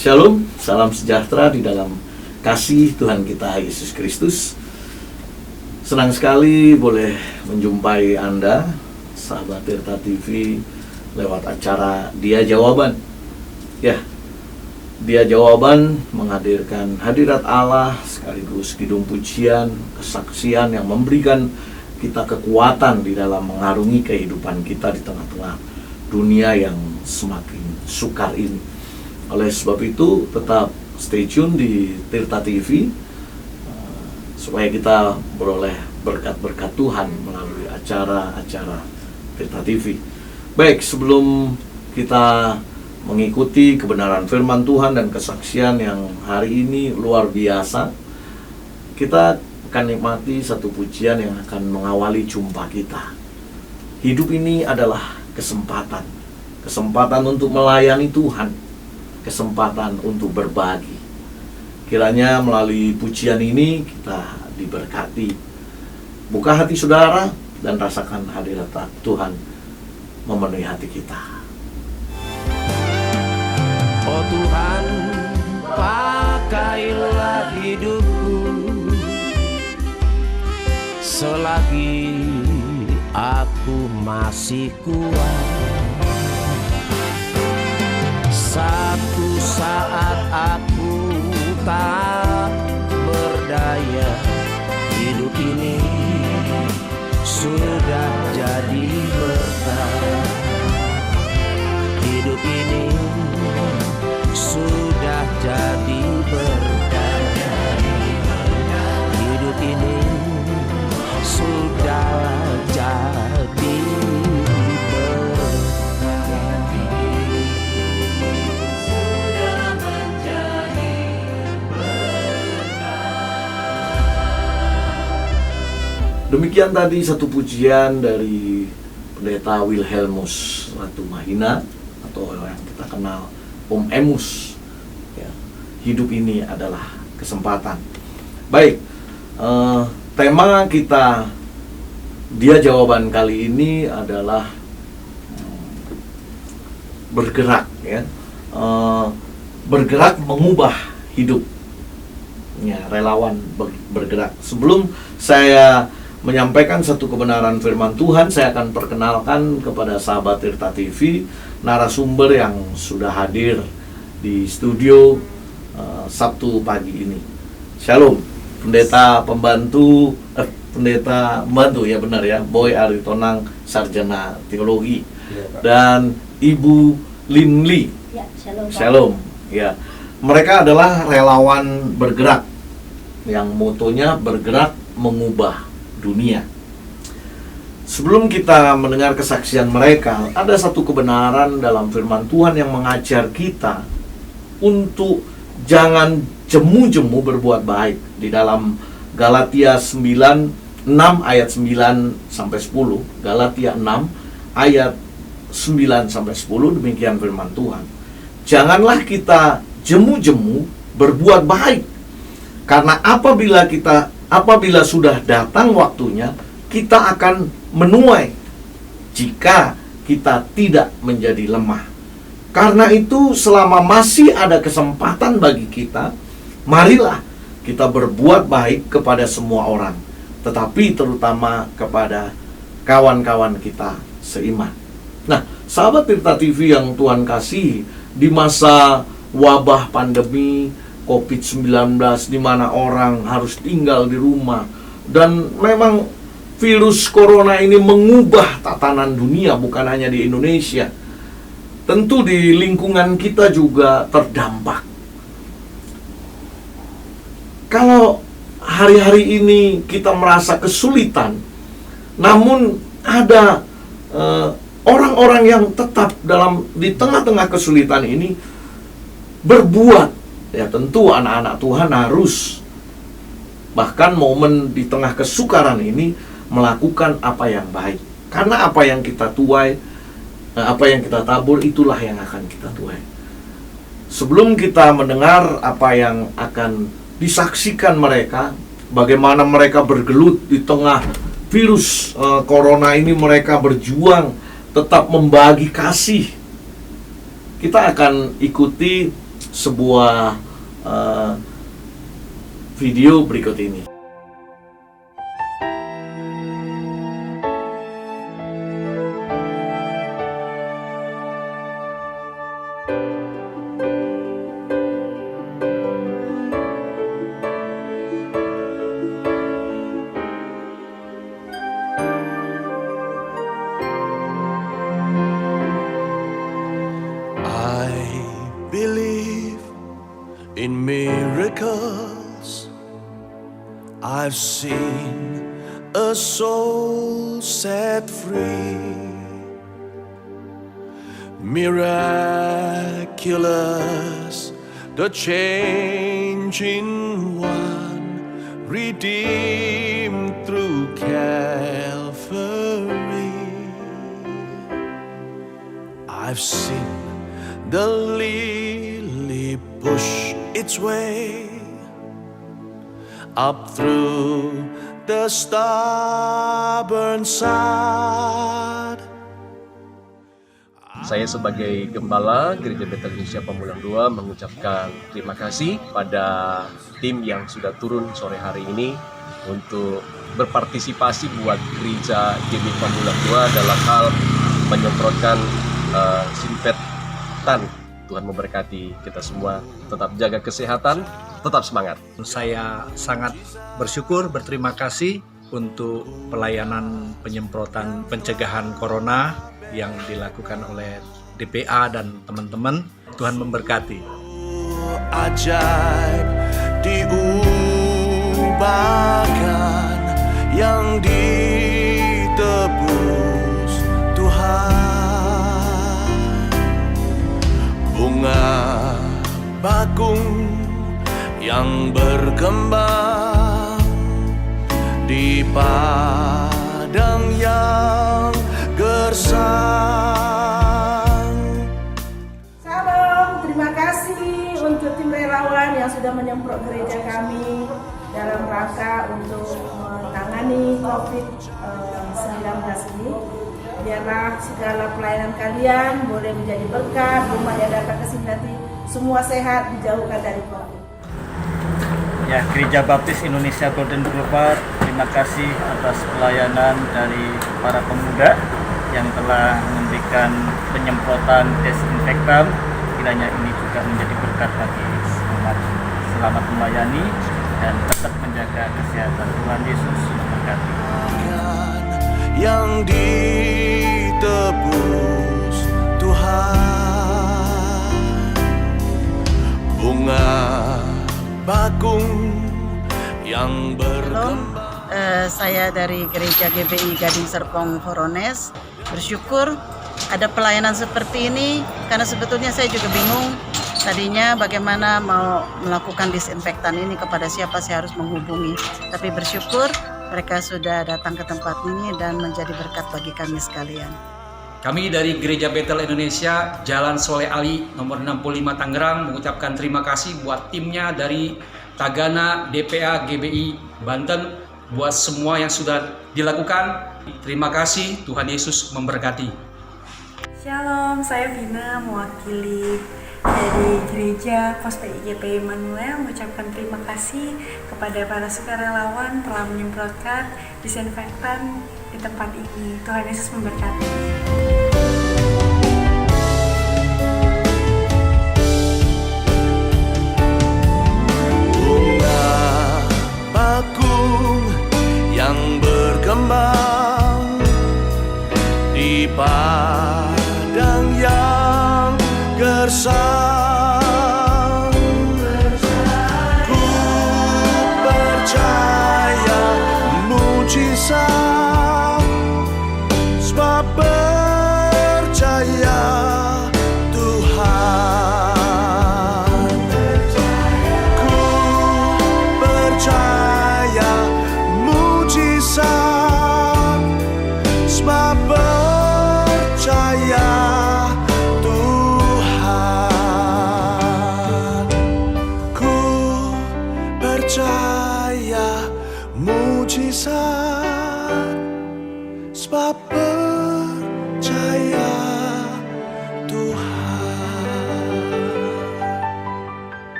Shalom, salam sejahtera di dalam kasih Tuhan kita Yesus Kristus. Senang sekali boleh menjumpai Anda, sahabat Tirta TV, lewat acara Dia Jawaban. Ya, Dia Jawaban menghadirkan hadirat Allah sekaligus kidung pujian, kesaksian yang memberikan kita kekuatan di dalam mengarungi kehidupan kita di tengah-tengah dunia yang semakin sukar ini. Oleh sebab itu, tetap stay tune di Tirta TV supaya kita beroleh berkat-berkat Tuhan melalui acara-acara Tirta TV. Baik, sebelum kita mengikuti kebenaran firman Tuhan dan kesaksian yang hari ini luar biasa, kita akan nikmati satu pujian yang akan mengawali jumpa kita. Hidup ini adalah kesempatan untuk melayani Tuhan, kesempatan untuk berbagi. Kiranya melalui pujian ini kita diberkati. Buka hati saudara dan rasakan hadirat Tuhan memenuhi hati kita. Oh Tuhan, pakailah hidupku selagi aku masih kuat. Satu saat aku tak berdaya, hidup ini sudah jadi berkah. Hidup ini sudah jadi berkah. Hidup ini sudah jadi Demikian tadi satu pujian dari Pendeta Wilhelmus Ratu Mahina, atau yang kita kenal Om Emus ya. Hidup ini adalah kesempatan. Baik, tema kita Dia Jawaban kali ini adalah bergerak ya. Bergerak mengubah hidup ya, relawan bergerak. Sebelum saya menyampaikan satu kebenaran firman Tuhan, saya akan perkenalkan kepada sahabat Tirta TV narasumber yang sudah hadir di studio Sabtu pagi ini. Shalom, pendeta pembantu ya, benar ya, Boy Aritonang, sarjana teologi, dan Ibu Limli. Ya, shalom. Shalom. Ya, mereka adalah relawan bergerak yang motonya bergerak mengubah dunia. Sebelum kita mendengar kesaksian mereka, ada satu kebenaran dalam firman Tuhan yang mengajar kita untuk jangan jemu-jemu berbuat baik. Di dalam Galatia 6 ayat 9 sampai 10, Galatia 6 ayat 9 sampai 10, demikian firman Tuhan. Janganlah kita jemu-jemu berbuat baik, karena apabila sudah datang waktunya, kita akan menuai jika kita tidak menjadi lemah. Karena itu, selama masih ada kesempatan bagi kita, marilah kita berbuat baik kepada semua orang, tetapi terutama kepada kawan-kawan kita seiman. Nah, sahabat Tirta TV yang Tuhan kasih, di masa wabah pandemi COVID-19 di mana orang harus tinggal di rumah, dan memang virus corona ini mengubah tatanan dunia, bukan hanya di Indonesia. Tentu di lingkungan kita juga terdampak. Kalau hari-hari ini kita merasa kesulitan, namun ada orang-orang yang tetap di tengah-tengah kesulitan ini berbuat. Ya, tentu anak-anak Tuhan harus bahkan momen di tengah kesukaran ini melakukan apa yang baik. Karena apa yang kita tuai, apa yang kita tabur, itulah yang akan kita tuai. Sebelum kita mendengar apa yang akan disaksikan mereka, bagaimana mereka bergelut di tengah virus corona ini, mereka berjuang tetap membagi kasih. Kita akan ikuti sebuah video berikut ini. I believe in miracles. I've seen a soul set free. Miraculous, the change in one, redeemed through Calvary. I've seen the lily push its way up through the stubborn sod. Saya sebagai Gembala Gereja Betel Indonesia Pamulang 2 mengucapkan terima kasih pada tim yang sudah turun sore hari ini untuk berpartisipasi buat Gereja GB Pamulang 2 dalam hal menyemprotkan disinfektan. Tuhan memberkati kita semua, tetap jaga kesehatan, tetap semangat. Saya sangat bersyukur, berterima kasih untuk pelayanan penyemprotan pencegahan corona yang dilakukan oleh DPA dan teman-teman. Tuhan memberkati. Ajaib diubahkan, yang ditebus Tuhan. Bunga bakung yang berkembang di padang yang gersang. Salam, terima kasih untuk tim relawan yang sudah menyemprot gereja kami dalam rangka untuk menangani COVID-19 ini. Biarlah segala pelayanan kalian boleh menjadi berkat, rumah yang datang ke sini nanti semua sehat, dijauhkan dari COVID. Ya, Gereja Baptis Indonesia Golden Boulevard, terima kasih atas pelayanan dari para pemuda yang telah memberikan penyemprotan desinfektan. Kiranya ini juga menjadi berkat bagi umat. Selamat melayani dan tetap menjaga kesehatan. Tuhan Yesus memberkati. Yang ditebus Tuhan, bunga bakung yang berkembang. Saya dari Gereja GBI Gading Serpong Voronezh bersyukur ada pelayanan seperti ini, karena sebetulnya saya juga bingung tadinya bagaimana mau melakukan disinfektan ini, kepada siapa saya harus menghubungi. Tapi bersyukur mereka sudah datang ke tempat ini dan menjadi berkat bagi kami sekalian. Kami dari Gereja Betel Indonesia, Jalan Soleh Ali, nomor 65 Tangerang, mengucapkan terima kasih buat timnya dari Tagana DPA GBI Banten, buat semua yang sudah dilakukan. Terima kasih, Tuhan Yesus memberkati. Shalom, saya Vina, mewakili dari Gereja Pos PIGP Immanuel, mengucapkan terima kasih kepada para sukarelawan telah menyemprotkan disinfektan di tempat ini. Tuhan Yesus memberkati. Bakung yang berkembang di padang yang gersang. Ku percaya mujizat, sebab percaya Tuhan. Ku percaya mujizat, sebab percaya Tuhan. Ku percaya mujizat, sebab percaya Tuhan.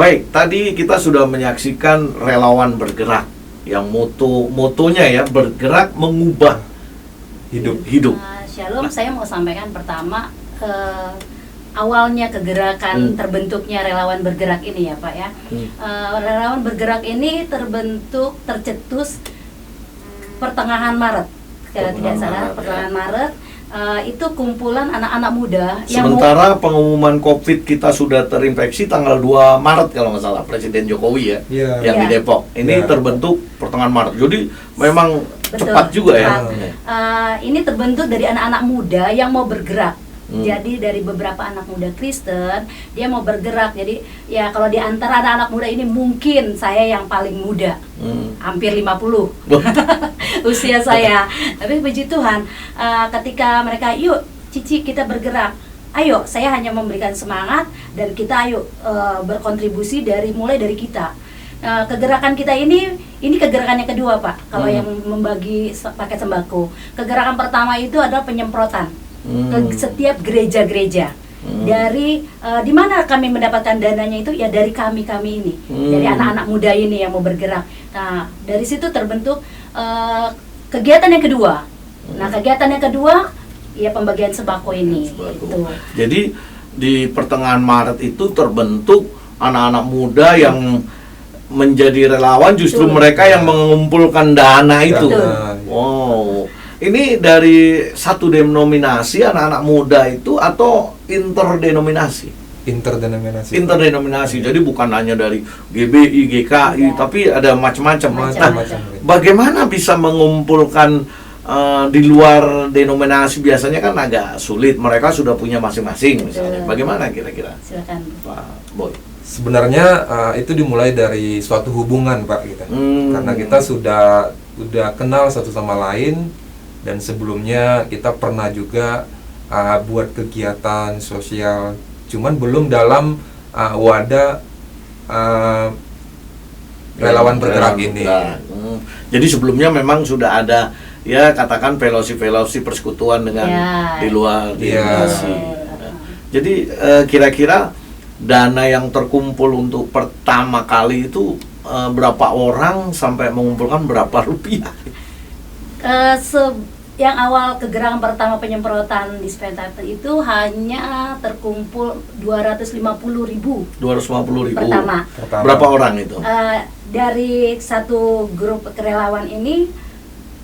Baik, tadi kita sudah menyaksikan relawan bergerak yang motonya ya, bergerak mengubah hidup. Shalom, saya mau sampaikan pertama awalnya kegerakan terbentuknya relawan bergerak ini ya Pak ya. Relawan bergerak ini tercetus pertengahan Maret, kalau tidak salah pertengahan Maret. Itu kumpulan anak-anak muda sementara pengumuman COVID kita sudah terinfeksi tanggal 2 Maret kalau nggak salah, Presiden Jokowi yang di Depok. Ini terbentuk pertengahan Maret. Jadi memang cepat juga ya. Ini terbentuk dari anak-anak muda yang mau bergerak. Jadi dari beberapa anak muda Kristen, dia mau bergerak. Jadi ya kalau di antara anak-anak muda ini mungkin saya yang paling muda, hampir 50 usia saya. Tapi puji Tuhan, ketika mereka, yuk Cici kita bergerak, ayo, saya hanya memberikan semangat dan kita ayo berkontribusi mulai dari kita. Kegerakan kita ini kegerakan yang kedua Pak. Kalau yang membagi paket sembako, kegerakan pertama itu adalah penyemprotan ke setiap gereja-gereja. Dari di mana kami mendapatkan dananya itu ya dari kami ini, dari anak-anak muda ini yang mau bergerak. Nah dari situ terbentuk kegiatan yang kedua. Nah kegiatan yang kedua ya pembagian sembako ini. Gitu. Jadi di pertengahan Maret itu terbentuk anak-anak muda yang menjadi relawan, justru mereka yang mengumpulkan dana itu. Wow. Ini dari satu denominasi anak-anak muda itu atau interdenominasi? Interdenominasi. Jadi bukan hanya dari GBI, GKI, tapi ada macam-macam. Nah, bagaimana bisa mengumpulkan di luar denominasi? Biasanya kan agak sulit. Mereka sudah punya masing-masing misalnya. Bagaimana kira-kira? Silakan Pak Boy. Sebenarnya itu dimulai dari suatu hubungan Pak kita. Karena kita sudah kenal satu sama lain. Dan sebelumnya kita pernah juga buat kegiatan sosial, cuman belum dalam wadah relawan bergerak ini. Jadi sebelumnya memang sudah ada ya katakan fellowship persekutuan dengan di luar denominasi. Jadi kira-kira dana yang terkumpul untuk pertama kali itu berapa orang sampai mengumpulkan berapa rupiah? Yang awal kegerakan pertama penyemprotan disinfektan itu hanya terkumpul 250.000 pertama. Berapa orang itu? Dari satu grup relawan ini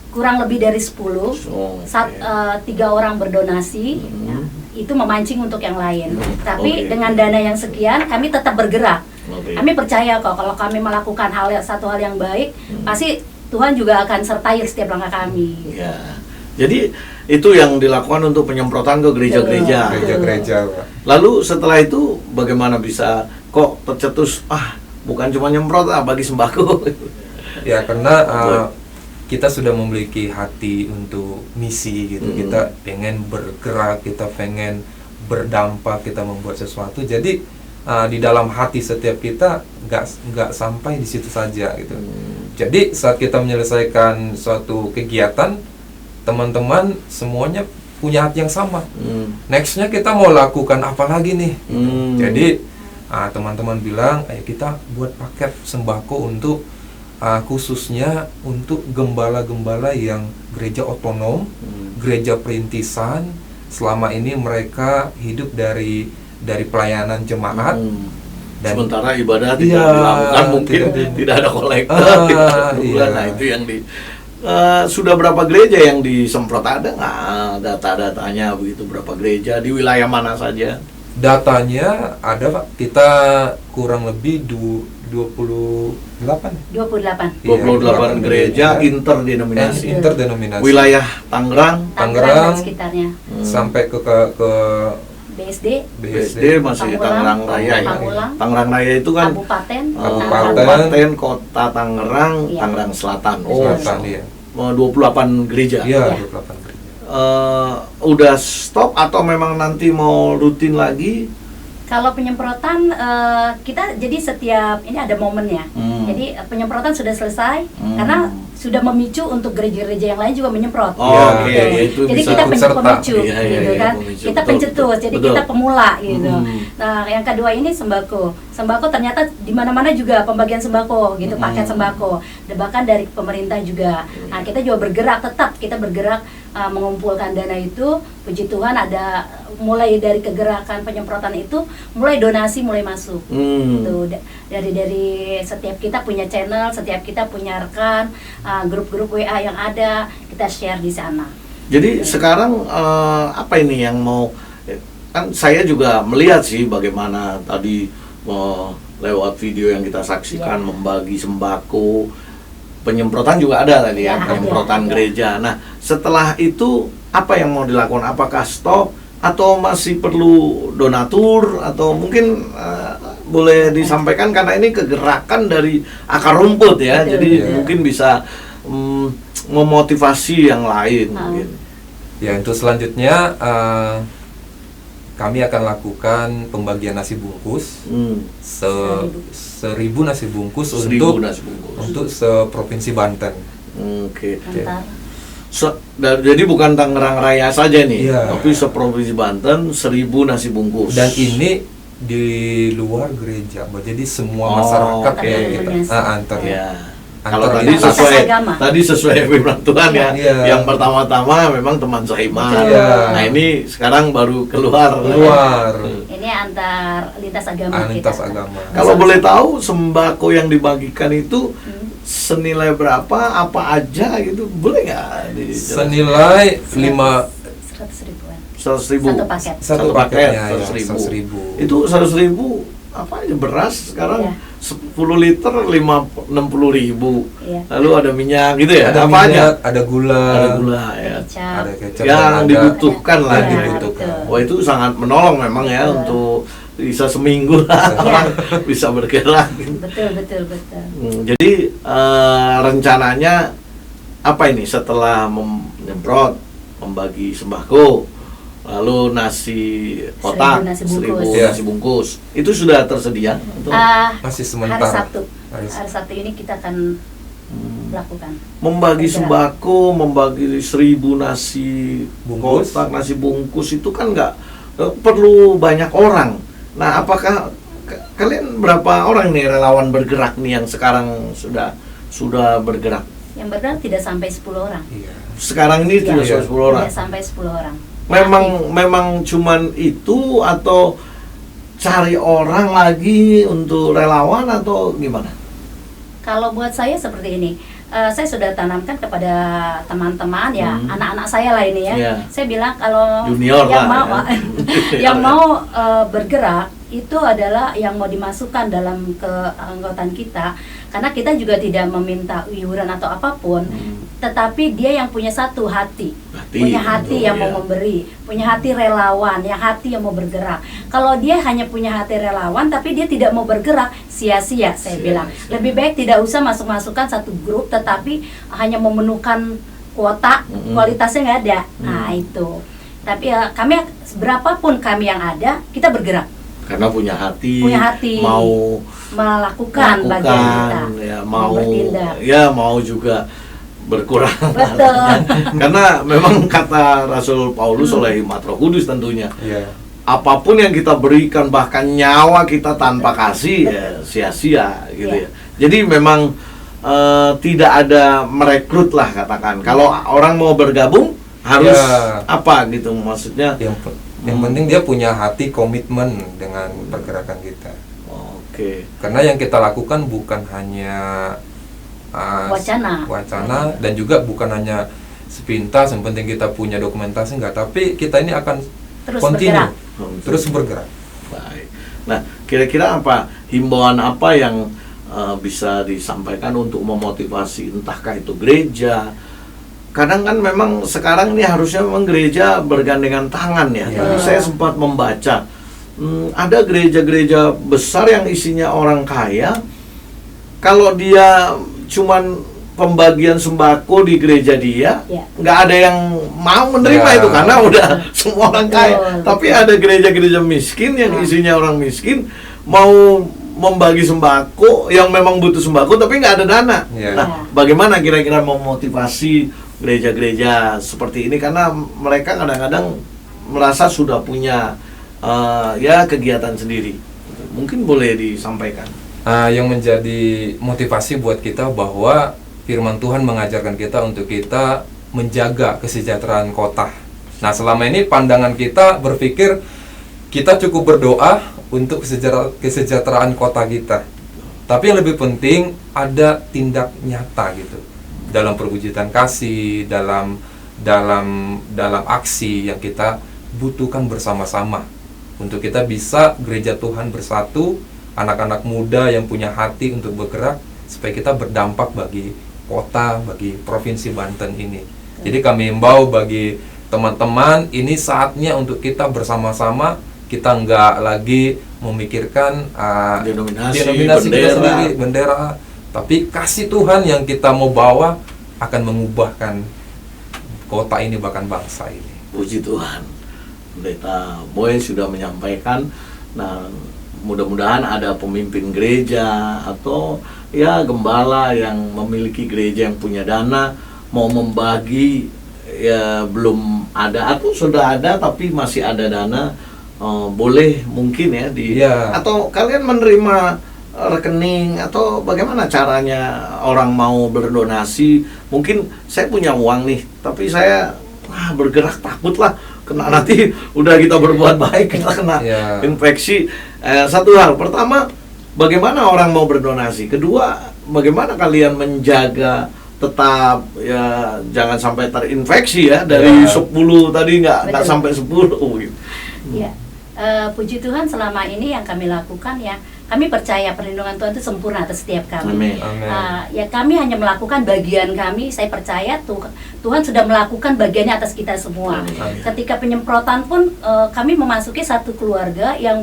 kurang lebih dari 10. 3 orang berdonasi, ya, itu memancing untuk yang lain. Tapi dengan dana yang sekian kami tetap bergerak. Kami percaya kok kalau kami melakukan satu hal yang baik, pasti Tuhan juga akan sertai setiap langkah kami. Ya. Jadi itu yang dilakukan untuk penyemprotan ke gereja-gereja. Lalu setelah itu bagaimana bisa kok tercetus bukan cuma nyemprot bagi sembako? Ya karena kita sudah memiliki hati untuk misi gitu. Kita pengen bergerak, kita pengen berdampak, kita membuat sesuatu. Jadi di dalam hati setiap kita nggak sampai di situ saja gitu. Jadi saat kita menyelesaikan suatu kegiatan, teman-teman semuanya punya hati yang sama. Nextnya kita mau lakukan apa lagi nih? Jadi teman-teman bilang, ayo kita buat paket sembako untuk khususnya untuk gembala-gembala yang gereja otonom, gereja perintisan. Selama ini mereka hidup dari pelayanan jemaat. Dan sementara ibadah tidak dilakukan, mungkin tidak ada kolektor. Nah itu yang sudah berapa gereja yang disemprot, ada nggak data-datanya begitu, berapa gereja di wilayah mana saja? Datanya ada Pak, kita kurang lebih 28 gereja interdenominasi. Wilayah Tangerang dan sekitarnya. Sampai ke BSD masih Tangerang Raya ya. Tangerang Raya itu kan Kabupaten Kota Tangerang, Tangerang Selatan. 28 gereja. Iya, 28 gereja. Udah stop atau memang nanti mau rutin lagi? Kalau penyemprotan kita jadi setiap ini ada momennya. Jadi penyemprotan sudah selesai karena sudah memicu untuk gereja-gereja yang lain juga menyemprot. Oh, Gitu. oke, itu Jadi bisa kita ikut serta. pemicu, Iya, iya, gitu iya, kan. pemicu. Kita Betul, pencetus, jadi betul. kita pemula gitu. Hmm. Nah, yang kedua ini sembako. Sembako ternyata di mana-mana juga pembagian sembako gitu, paket sembako. Dan bahkan dari pemerintah juga. Nah, kita juga bergerak, tetap kita bergerak mengumpulkan dana itu. Puji Tuhan ada mulai dari kegerakan penyemprotan itu, mulai donasi mulai masuk. Tuh, dari setiap kita punya channel, setiap kita punya rekan, grup-grup WA yang ada, kita share di sana. Jadi sekarang apa ini yang mau, kan saya juga melihat sih bagaimana tadi lewat video yang kita saksikan membagi sembako, penyemprotan juga ada tadi ya, penyemprotan gereja. Nah, setelah itu apa yang mau dilakukan? Apakah stop atau masih perlu donatur atau mungkin boleh disampaikan karena ini kegerakan dari akar rumput ya, jadi mungkin bisa memotivasi yang lain mungkin. Ya, untuk selanjutnya kami akan lakukan pembagian nasi bungkus 1.000 nasi bungkus untuk seprovinsi Banten. Oke. Jadi bukan Tangerang Raya saja nih, tapi seprovinsi Banten 1.000 nasi bungkus. Dan ini di luar gereja, jadi semua masyarakat yang kita antar. Kalau tadi sesuai firman Tuhan ya. Yang pertama-tama memang teman seiman. Nah, ini sekarang baru keluar. Ini antar lintas agama lintas agama. Kalau boleh tahu sembako yang dibagikan itu senilai berapa, apa aja gitu, boleh nggak? Senilai 100.000 Satu paket 100.000. Itu 100.000 apa aja, beras sekarang 10 liter 60.000. Lalu ada minyak gitu ya, ada apa minyak, aja? ada gula ada kecap yang dibutuhkan lah gitu. Wah, itu sangat menolong memang ya untuk bisa seminggu lah orang bisa bergerak. Betul. Jadi rencananya apa ini setelah menyemprot, membagi sembako, lalu nasi kotak 1.000 nasi bungkus itu sudah tersedia untuk masih sementara. Hari Sabtu ini kita akan lakukan membagi sembako, membagi 1.000 nasi kotak, nasi bungkus itu kan nggak perlu banyak orang. Nah, apakah kalian berapa orang nih relawan bergerak nih yang sekarang sudah bergerak? Yang bergerak tidak sampai 10 orang. Sekarang ini tidak sampai 10 orang. Tidak sampai 10 orang. Memang cuman itu atau cari orang lagi untuk relawan atau gimana? Kalau buat saya seperti ini, saya sudah tanamkan kepada teman-teman ya, anak-anak saya lah ini ya. Saya bilang kalau junior yang lah, mau yang mau bergerak itu adalah yang mau dimasukkan dalam keanggotaan kita, karena kita juga tidak meminta iuran atau apapun, tetapi dia yang punya satu hati punya hati yang mau memberi, punya hati relawan, yang hati yang mau bergerak. Kalau dia hanya punya hati relawan tapi dia tidak mau bergerak, sia-sia saya bilang. Lebih baik tidak usah masuk-masukkan satu grup, tetapi hanya memenuhkan kuota, kualitasnya nggak ada. Nah itu. Tapi kami berapapun kami yang ada, kita bergerak. Karena punya hati mau melakukan bagian kita, ya, mau bertindak, ya mau juga berkurang. Betul. Karena memang kata Rasul Paulus oleh Hikmat Roh Kudus tentunya, apapun yang kita berikan, bahkan nyawa kita tanpa kasih, ya sia-sia gitu ya. Jadi memang tidak ada merekrut lah katakan. Kalau orang mau bergabung harus apa gitu maksudnya? Yang penting dia punya hati komitmen dengan pergerakan kita. Karena yang kita lakukan bukan hanya wacana dan juga bukan hanya sepintas, yang penting kita punya dokumentasi enggak, tapi kita ini akan terus bergerak. Baik. Nah, kira-kira apa himbauan apa yang bisa disampaikan untuk memotivasi, entahkah itu gereja? Kadang kan memang sekarang ini harusnya memang gereja bergandengan tangan ya. Tapi saya sempat membaca ada gereja-gereja besar yang isinya orang kaya. Kalau dia cuman pembagian sembako di gereja dia, nggak ada yang mau menerima itu karena udah semua orang kaya. Tapi ada gereja-gereja miskin yang isinya orang miskin mau membagi sembako yang memang butuh sembako tapi nggak ada dana. Iya. Nah, bagaimana kira-kira memotivasi gereja-gereja seperti ini, karena mereka kadang-kadang merasa sudah punya ya kegiatan sendiri. Mungkin boleh disampaikan. Yang menjadi motivasi buat kita bahwa firman Tuhan mengajarkan kita untuk kita menjaga kesejahteraan kota. Nah, selama ini pandangan kita berpikir kita cukup berdoa untuk kesejahteraan kota kita. Tapi yang lebih penting ada tindak nyata gitu. Dalam perwujudan kasih, dalam aksi yang kita butuhkan bersama-sama. Untuk kita bisa gereja Tuhan bersatu, anak-anak muda yang punya hati untuk bergerak supaya kita berdampak bagi kota, bagi provinsi Banten ini. Jadi kami himbau bagi teman-teman, ini saatnya untuk kita bersama-sama, kita nggak lagi memikirkan denominasi kita sendiri, bendera, tapi kasih Tuhan yang kita mau bawa akan mengubahkan kota ini, bahkan bangsa ini. Puji Tuhan, Pendeta Boy sudah menyampaikan. Nah, mudah-mudahan ada pemimpin gereja atau ya gembala yang memiliki gereja yang punya dana mau membagi, ya belum ada atau sudah ada tapi masih ada dana, boleh mungkin ya atau kalian menerima rekening atau bagaimana caranya orang mau berdonasi. Mungkin saya punya uang nih tapi saya bergerak takut lah kena, nanti udah kita berbuat baik kita kena infeksi. Satu hal, pertama bagaimana orang mau berdonasi, kedua bagaimana kalian menjaga tetap ya jangan sampai terinfeksi ya dari 10 tadi nggak sampai 10 gitu. Ya, puji Tuhan selama ini yang kami lakukan ya, kami percaya perlindungan Tuhan itu sempurna atas setiap kami. Ya kami hanya melakukan bagian kami. Saya percaya Tuhan sudah melakukan bagiannya atas kita semua. Ketika penyemprotan pun kami memasuki satu keluarga yang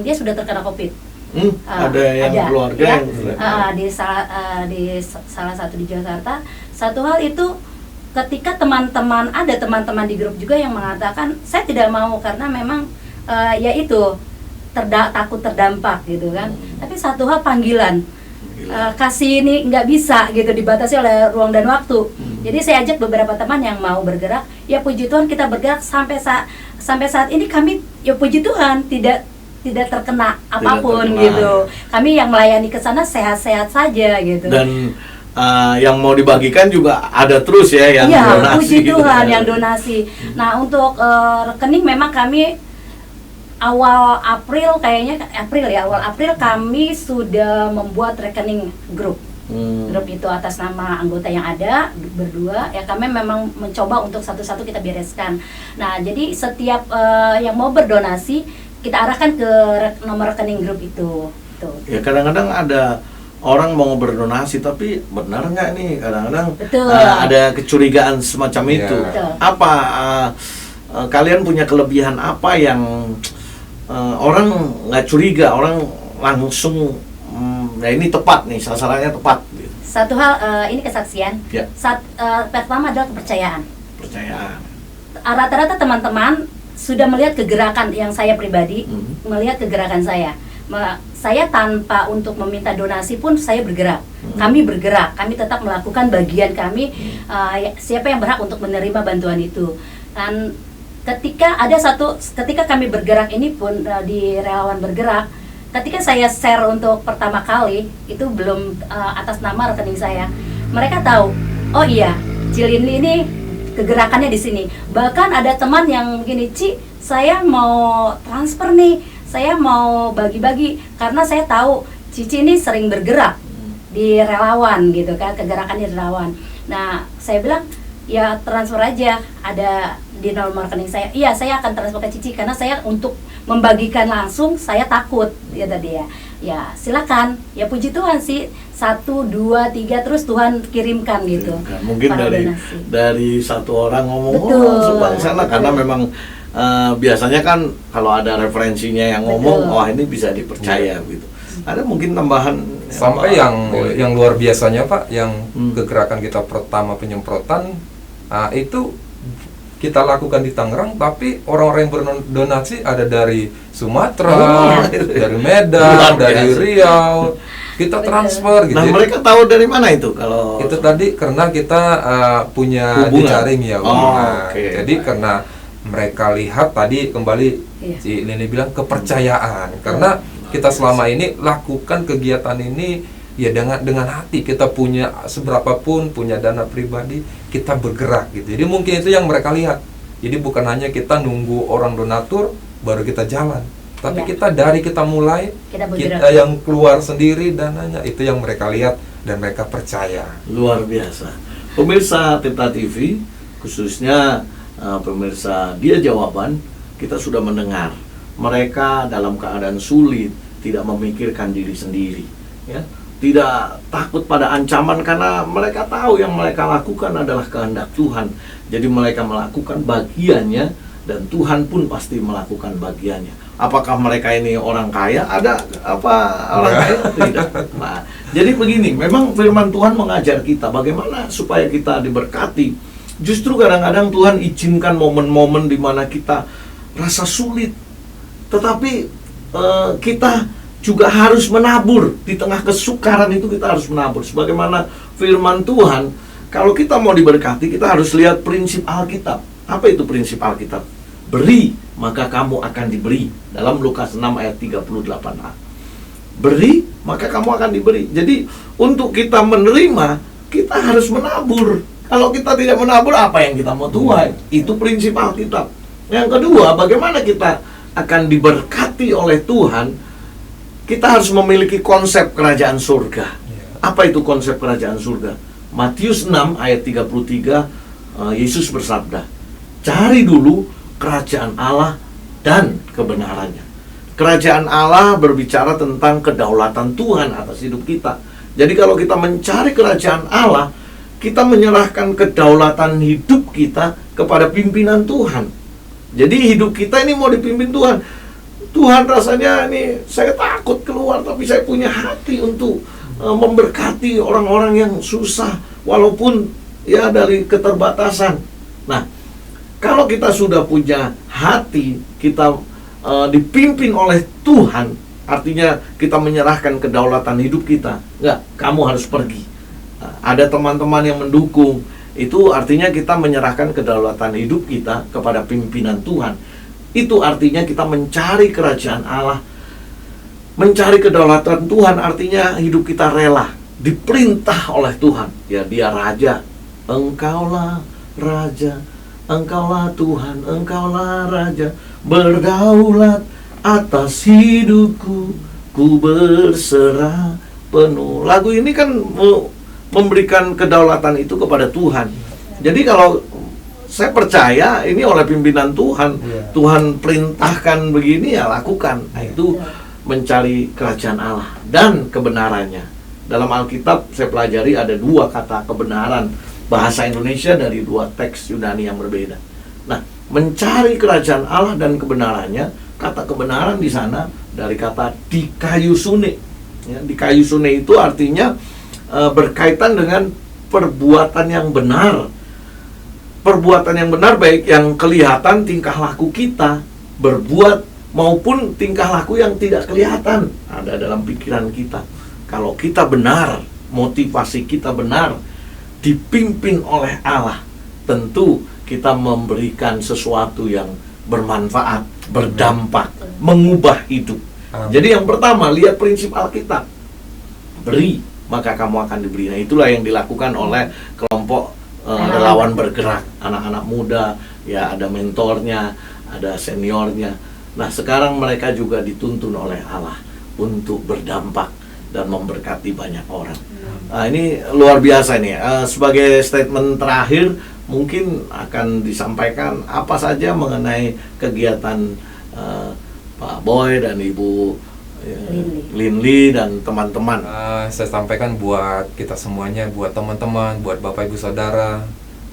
dia sudah terkena COVID. Ada keluarga ya, yang di salah satu di Jakarta. Satu hal itu ketika ada teman-teman di grup juga yang mengatakan saya tidak mau karena memang ya itu takut terdampak gitu kan. Tapi satu hal panggilan kasih ini nggak bisa gitu dibatasi oleh ruang dan waktu. Jadi saya ajak beberapa teman yang mau bergerak. Ya puji Tuhan kita bergerak sampai saat ini kami ya puji Tuhan tidak terkena apapun gitu. Kami yang melayani ke sana sehat-sehat saja gitu. Dan yang mau dibagikan juga ada terus ya yang donasi. Puji Tuhan yang donasi. Nah untuk rekening memang kami awal April kami sudah membuat rekening grup. Grup itu atas nama anggota yang ada berdua ya, kami memang mencoba untuk satu-satu kita bereskan. Nah jadi setiap yang mau berdonasi kita arahkan ke nomor rekening grup itu. Ya kadang-kadang ada orang mau berdonasi tapi benar nggak nih, kadang-kadang ada kecurigaan semacam itu. Apa kalian punya kelebihan apa yang orang nggak curiga, orang langsung nah ini tepat nih, sasarannya tepat gitu. Satu hal ini kesaksian. Pertama adalah kepercayaan. Rata-rata teman-teman sudah melihat kegerakan yang saya pribadi, melihat kegerakan saya. Saya tanpa untuk meminta donasi pun saya bergerak. Kami bergerak, kami tetap melakukan bagian kami. Siapa yang berhak untuk menerima bantuan itu. Dan ketika kami bergerak ini pun di relawan bergerak, ketika saya share untuk pertama kali itu belum atas nama rekening saya. Mereka tahu, oh iya, Cilinli ini kegerakannya di sini. Bahkan ada teman yang begini, Ci, saya mau transfer nih, saya mau bagi-bagi karena saya tahu Cici ini sering bergerak di relawan gitu kan, kegerakan di relawan. Nah, saya bilang ya transfer aja, ada di nomor rekening saya. Iya, saya akan transfer ke Cici karena saya untuk membagikan langsung saya takut ya tadi ya. Ya, silakan. Ya puji Tuhan sih 1, 2, 3 terus Tuhan kirimkan gitu. Mungkin dari satu orang ngomong sumbang sana karena memang biasanya kan kalau ada referensinya yang ngomong, wah ini bisa dipercaya gitu. Ada mungkin tambahan sampai yang luar biasanya Pak, yang kegerakan kita pertama penyemprotan itu kita lakukan di Tangerang, tapi orang-orang yang berdonasi ada dari Sumatera, dari Medan, dari Riau. Kita transfer gitu. Nah, mereka tahu dari mana itu kalau itu tadi karena kita punya jejaring ya. Jadi karena mereka lihat tadi kembali si Lini bilang kepercayaan. Karena kita selama ini lakukan kegiatan ini ya dengan hati, kita punya seberapapun, punya dana pribadi, kita bergerak gitu. Jadi mungkin itu yang mereka lihat. Jadi bukan hanya kita nunggu orang donatur baru kita jalan, tapi kita dari kita mulai, kita yang keluar sendiri dananya, itu yang mereka lihat dan mereka percaya. Luar biasa. Pemirsa Tirta TV, khususnya pemirsa Dia Jawaban, kita sudah mendengar mereka dalam keadaan sulit, tidak memikirkan diri sendiri, ya. Tidak takut pada ancaman karena mereka tahu yang mereka lakukan adalah kehendak Tuhan. Jadi mereka melakukan bagiannya dan Tuhan pun pasti melakukan bagiannya. Apakah mereka ini orang kaya? Ada apa orang kaya? Tidak. Nah, jadi begini, memang firman Tuhan mengajar kita bagaimana supaya kita diberkati. Justru kadang-kadang Tuhan izinkan momen-momen di mana kita rasa sulit. Tetapi kita juga harus menabur. Di tengah kesukaran itu kita harus menabur. Sebagaimana firman Tuhan, kalau kita mau diberkati, kita harus lihat prinsip Alkitab. Apa itu prinsip Alkitab? Beri, maka kamu akan diberi. Dalam Lukas 6 ayat 38a. Beri, maka kamu akan diberi. Jadi untuk kita menerima, kita harus menabur. Kalau kita tidak menabur, apa yang kita mau tuai? Itu prinsip Alkitab. Yang kedua, bagaimana kita akan diberkati oleh Tuhan? Kita harus memiliki konsep kerajaan surga. Apa itu konsep kerajaan surga? Matius 6 ayat 33, Yesus bersabda, cari dulu kerajaan Allah dan kebenarannya. Kerajaan Allah berbicara tentang kedaulatan Tuhan atas hidup kita. Jadi kalau kita mencari kerajaan Allah, kita menyerahkan kedaulatan hidup kita kepada pimpinan Tuhan. Jadi hidup kita ini mau dipimpin Tuhan. Tuhan rasanya ini saya takut keluar, tapi saya punya hati untuk memberkati orang-orang yang susah, walaupun ya dari keterbatasan. Nah, kalau kita sudah punya hati, kita dipimpin oleh Tuhan, artinya kita menyerahkan kedaulatan hidup kita. Enggak, kamu harus pergi. Ada teman-teman yang mendukung, itu artinya kita menyerahkan kedaulatan hidup kita kepada pimpinan Tuhan. Itu artinya kita mencari kerajaan Allah. Mencari kedaulatan Tuhan artinya hidup kita rela, diperintah oleh Tuhan. Ya, dia raja. Engkaulah raja, engkaulah Tuhan, engkaulah raja, berdaulat atas hidupku, ku berserah penuh. Lagu ini kan memberikan kedaulatan itu kepada Tuhan. Jadi kalau saya percaya ini oleh pimpinan Tuhan, Tuhan perintahkan begini ya lakukan. Nah, itu mencari kerajaan Allah dan kebenarannya. Dalam Alkitab saya pelajari ada dua kata kebenaran bahasa Indonesia dari dua teks Yunani yang berbeda. Nah, mencari kerajaan Allah dan kebenarannya, kata kebenaran di sana dari kata dikaiosune. Ya, dikaiosune itu artinya berkaitan dengan perbuatan yang benar. Perbuatan yang benar baik yang kelihatan tingkah laku kita berbuat maupun tingkah laku yang tidak kelihatan ada dalam pikiran kita. Kalau kita benar, motivasi kita benar, dipimpin oleh Allah, tentu kita memberikan sesuatu yang bermanfaat, berdampak, mengubah hidup. Jadi yang pertama, lihat prinsip Alkitab. Beri, maka kamu akan diberi. Nah, itulah yang dilakukan oleh kelompok relawan bergerak, anak-anak muda, ya ada mentornya, ada seniornya. Nah, sekarang mereka juga dituntun oleh Allah untuk berdampak dan memberkati banyak orang. Nah, ini luar biasa nih. Sebagai statement terakhir, mungkin akan disampaikan apa saja mengenai kegiatan Pak Boy dan Ibu Linli dan teman-teman. Saya sampaikan buat kita semuanya, buat teman-teman, buat Bapak Ibu Saudara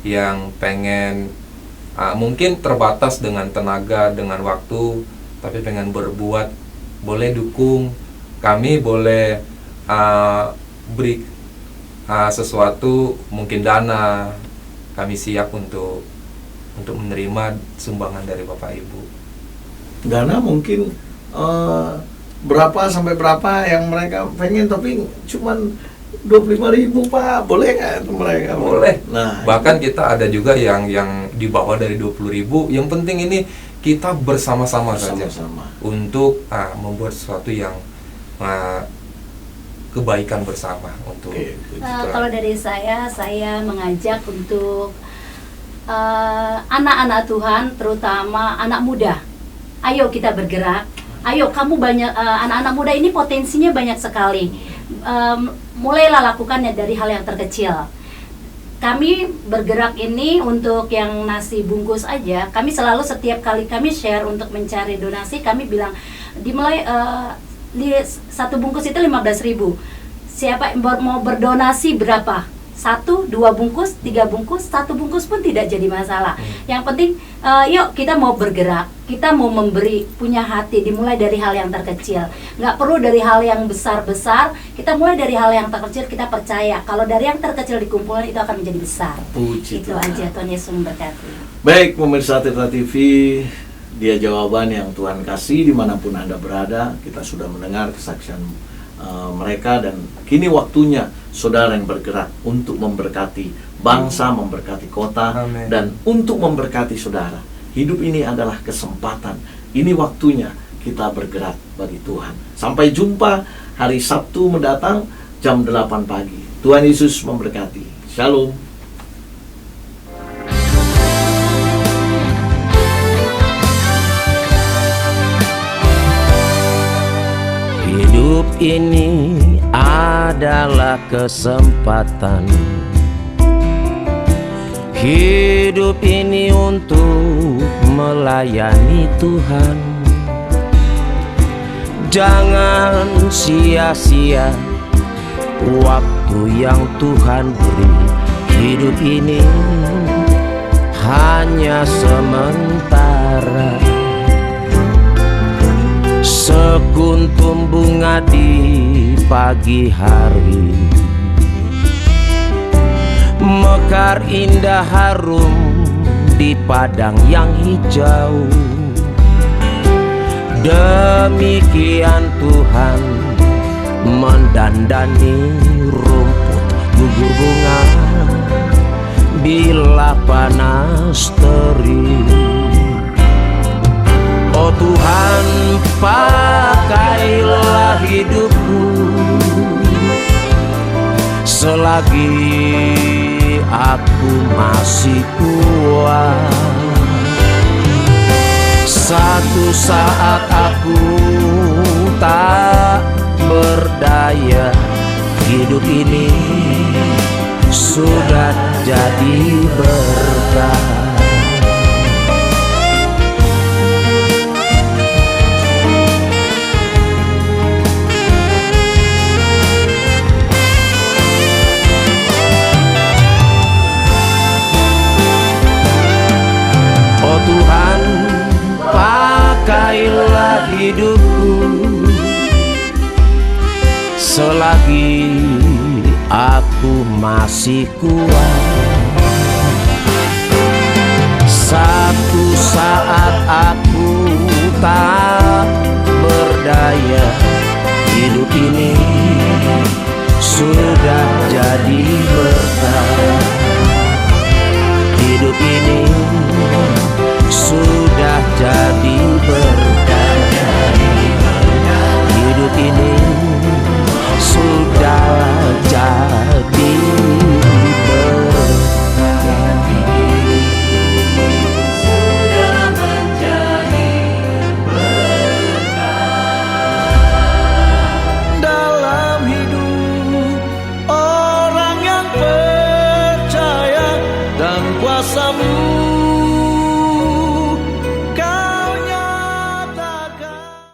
yang pengen mungkin terbatas dengan tenaga, dengan waktu, tapi pengen berbuat, boleh dukung kami, boleh beri sesuatu, mungkin dana. Kami siap untuk untuk menerima sumbangan dari Bapak Ibu. Dana mungkin berapa sampai berapa yang mereka pengen, tapi cuman 25.000 Pak, boleh nggak itu mereka? Boleh. Nah, bahkan kita ada juga yang di bawah dari 20.000. Yang penting ini kita bersama-sama saja untuk membuat sesuatu yang kebaikan bersama untuk. Kalau dari saya mengajak untuk anak-anak Tuhan, terutama anak muda. Ayo kita bergerak. Ayo kamu banyak anak-anak muda ini potensinya banyak sekali. Mulailah lakukannya dari hal yang terkecil. Kami bergerak ini untuk yang nasi bungkus aja. Kami selalu setiap kali kami share untuk mencari donasi, kami bilang dimulai di satu bungkus itu 15.000. Siapa yang mau berdonasi berapa? 1, 2 bungkus, 3 bungkus, 1 bungkus pun tidak jadi masalah. Yang penting yuk kita mau bergerak, kita mau memberi, punya hati, dimulai dari hal yang terkecil. Nggak perlu dari hal yang besar-besar, kita mulai dari hal yang terkecil, kita percaya kalau dari yang terkecil dikumpulkan itu akan menjadi besar. Puji Itu Tuhan. aja, Tuhan Yesus memberkati. Baik pemirsa Tirta TV, dia jawaban yang Tuhan kasih dimanapun Anda berada. Kita sudah mendengar kesaksian mereka, dan kini waktunya saudara yang bergerak untuk memberkati bangsa, memberkati kota. Amen. Dan untuk memberkati saudara. Hidup ini adalah kesempatan. Ini waktunya kita bergerak bagi Tuhan. Sampai jumpa hari Sabtu mendatang jam 8 pagi. Tuhan Yesus memberkati. Shalom. Hidup ini adalah kesempatan. Hidup ini untuk melayani Tuhan. Jangan sia-sia waktu yang Tuhan beri. Hidup ini hanya sementara. Sekuntum bunga di pagi hari, mekar indah harum di padang yang hijau. Demikian Tuhan mendandani rumput gugur bunga bila panas terik. Oh Tuhan, pakailah hidupku selagi aku masih kuat. Satu saat aku tak berdaya, hidup ini sudah jadi berkah. Tuhan, pakailah hidupku selagi aku masih kuat. Satu saat aku tak berdaya, hidup ini sudah jadi berkah.